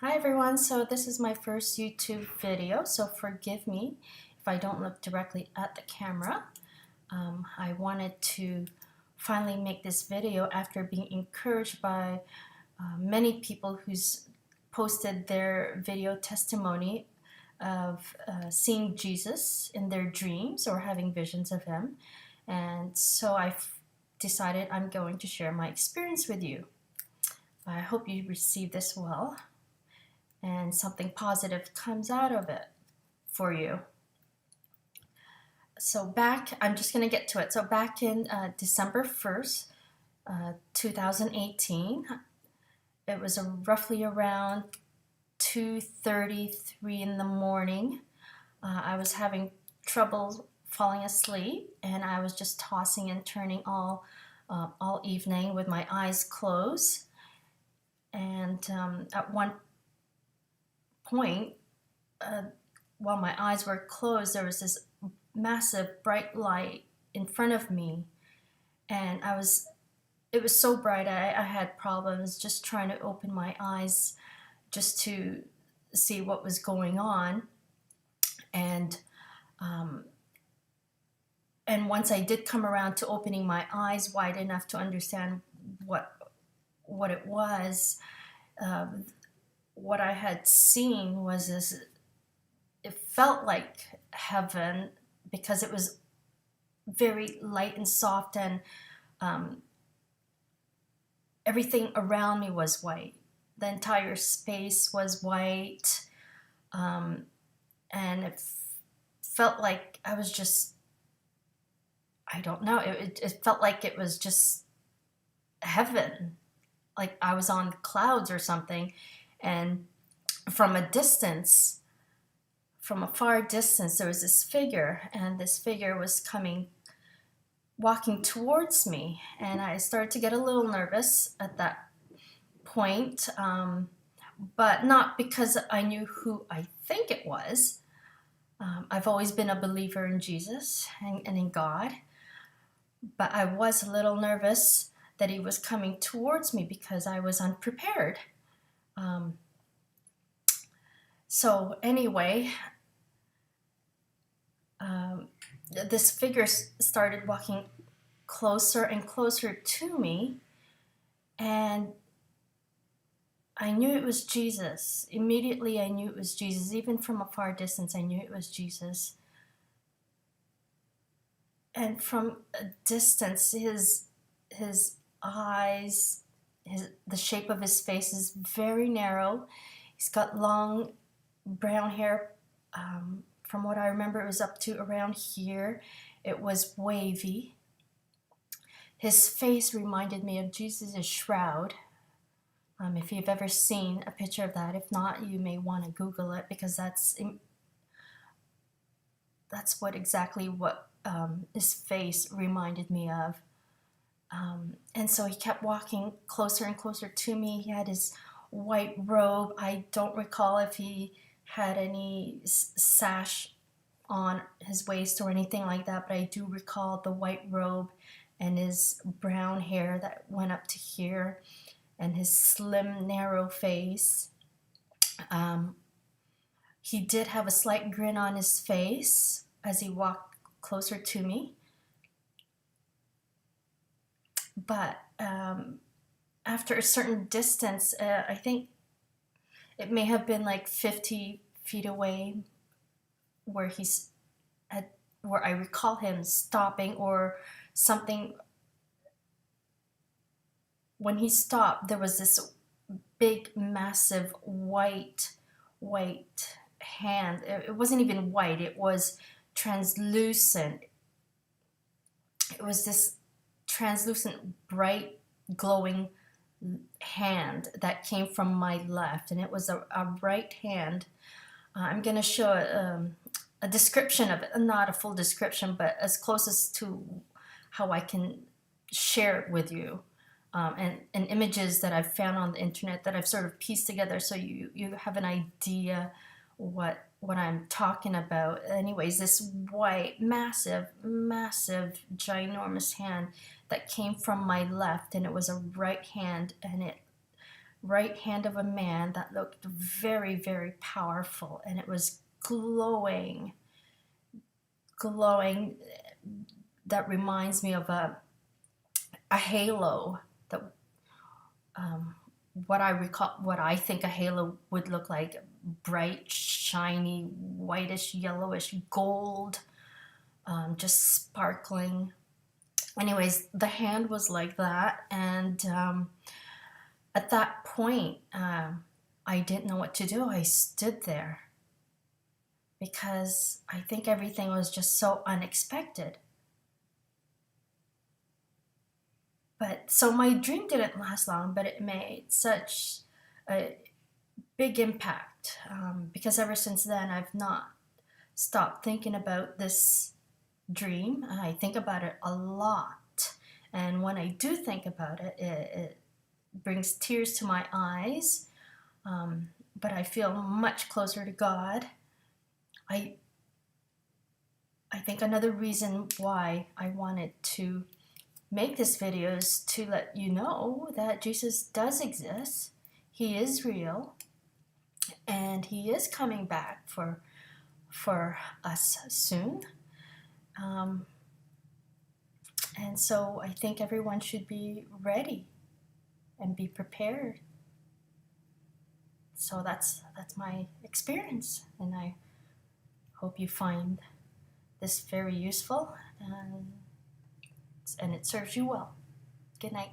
Hi everyone, so this is my first YouTube video, so forgive me if I don't look directly at the camera. I wanted to finally make this video after being encouraged by many people who's posted their video testimony of seeing Jesus in their dreams or having visions of him. And so I decided I'm going to share my experience with you. I hope you receive this well and something positive comes out of it for you. So I'm just going to get to it. So back in December 1st, 2018, it was roughly around 2:33 in the morning. I was having trouble falling asleep, and I was just tossing and turning all evening with my eyes closed. And at one point, while my eyes were closed, there was this massive bright light in front of me, and it was so bright I had problems just trying to open my eyes just to see what was going on. And and once I did come around to opening my eyes wide enough to understand what it was, what I had seen was this. It felt like heaven because it was very light and soft, and everything around me was white. The entire space was white, and it felt like I was just, I don't know, it felt like it was just heaven, like I was on clouds or something. And from a distance, from a far distance, there was this figure, and this figure was walking towards me, and I started to get a little nervous at that point, but not because I knew who I think it was. I've always been a believer in Jesus and in God, but I was a little nervous that he was coming towards me because I was unprepared. So anyway, this figure started walking closer and closer to me, and I knew it was Jesus. Immediately I knew it was Jesus. Even from a far distance, I knew it was Jesus. And from a distance, his eyes, the shape of his face is very narrow. He's got long brown hair. From what I remember, it was up to around here. It was wavy. His face reminded me of Jesus' shroud. If you've ever seen a picture of that, if not, you may want to Google it, because that's exactly what his face reminded me of. And so he kept walking closer and closer to me. He had his white robe. I don't recall if he had any sash on his waist or anything like that, but I do recall the white robe and his brown hair that went up to here, and his slim, narrow face. He did have a slight grin on his face as he walked closer to me. But after a certain distance, I think it may have been like 50 feet away, where where I recall him stopping or something. When he stopped, there was this big, massive white hand. It wasn't even white, it was translucent. It was this translucent, bright, glowing hand that came from my left, and it was a right hand. I'm going to show a description of it, not a full description, but as close as to how I can share it with you, and images that I've found on the internet that I've sort of pieced together so you have an idea what I'm talking about. Anyways, this white, massive, ginormous hand that came from my left, and it was a right hand, and right hand of a man that looked very, very powerful, and it was glowing, glowing. That reminds me of a halo. That what I recall, what I think a halo would look like: bright, shiny, whitish, yellowish, gold, just sparkling. Anyways, the hand was like that, and at that point, I didn't know what to do. I stood there because I think everything was just so unexpected. But so my dream didn't last long, but it made such a big impact, because ever since then I've not stopped thinking about this dream. I think about it a lot, and when I do think about it, it brings tears to my eyes. But I feel much closer to God. I I think another reason why I wanted to make this video is to let you know that Jesus does exist. He is real, and he is coming back for us soon. Um, and so I think everyone should be ready and be prepared. So that's my experience, and I hope you find this very useful, and it serves you well. Good night.